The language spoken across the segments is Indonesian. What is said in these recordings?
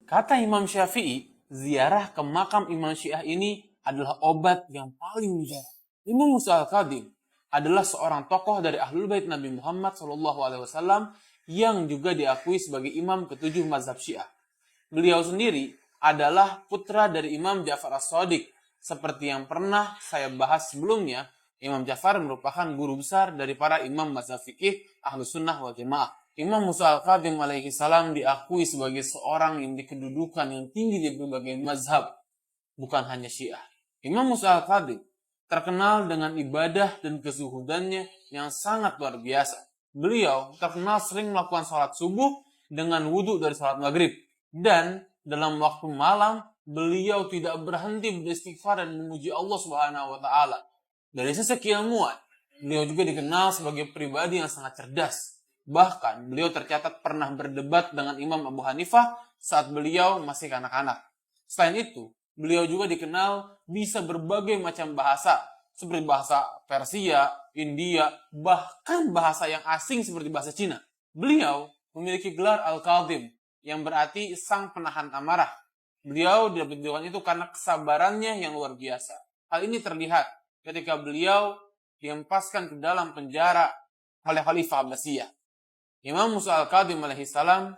Kata Imam Syafi'i, ziarah ke makam Imam Syiah ini adalah obat yang paling mujarab. Imam Musa Al-Kadhim adalah seorang tokoh dari Ahlul Bait Nabi Muhammad SAW yang juga diakui sebagai imam ketujuh mazhab Syiah. Beliau sendiri adalah putra dari Imam Ja'far As-Shadiq. Seperti yang pernah saya bahas sebelumnya, Imam Ja'far merupakan guru besar dari para imam mazhab fikih Ahlus Sunnah wal Jamaah. Imam Musa Al-Kadhim alaihi salam diakui sebagai seorang yang dikedudukan yang tinggi di berbagai mazhab, bukan hanya Syiah. Imam Musa Al-Kadhim terkenal dengan ibadah dan kezuhudannya yang sangat luar biasa. Beliau terkenal sering melakukan sholat subuh dengan wudhu dari sholat maghrib. Dan dalam waktu malam, beliau tidak berhenti beristighfar dan memuji Allah Subhanahu wa Ta'ala. Dari sisi keilmuan, beliau juga dikenal sebagai pribadi yang sangat cerdas. Bahkan beliau tercatat pernah berdebat dengan Imam Abu Hanifah saat beliau masih kanak-kanak. Selain itu, beliau juga dikenal bisa berbagai macam bahasa, seperti bahasa Persia, India, bahkan bahasa yang asing seperti bahasa Cina. Beliau memiliki gelar Al-Kadhim, yang berarti sang penahan amarah. Beliau dapat julukan itu karena kesabarannya yang luar biasa. Hal ini terlihat ketika beliau dihempaskan ke dalam penjara oleh Khalifah Abbasiyah. Imam Musa Al-Kadhim alaihissalam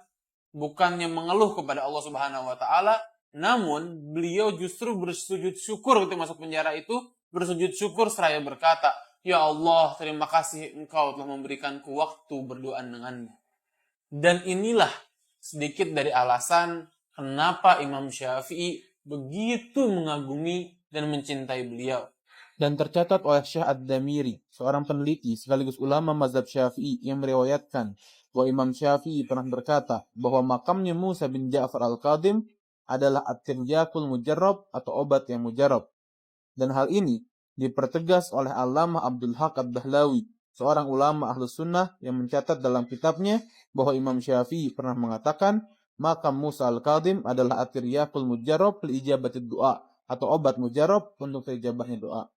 bukannya mengeluh kepada Allah Subhanahu wa Ta'ala, namun beliau justru bersujud syukur ketika masuk penjara itu, bersujud syukur seraya berkata, "Ya Allah, terima kasih Engkau telah memberikanku waktu berdoa denganmu." Dan inilah sedikit dari alasan kenapa Imam Syafi'i begitu mengagumi dan mencintai beliau. Dan tercatat oleh Syekh Ad-Damiri, seorang peneliti sekaligus ulama mazhab Syafi'i yang meriwayatkan bahwa Imam Syafi'i pernah berkata bahwa makamnya Musa bin Ja'far Al-Kadhim adalah at-tiryakul mujarrab atau obat yang mujarab. Dan hal ini dipertegas oleh Allamah Abdul Haq Ad-Dahlawi, seorang ulama Ahlus Sunnah yang mencatat dalam kitabnya bahwa Imam Syafi'i pernah mengatakan makam Musa Al-Kadhim adalah at-tiryakul mujarrab li ijabati doa atau obat mujarab untuk terijabahnya doa.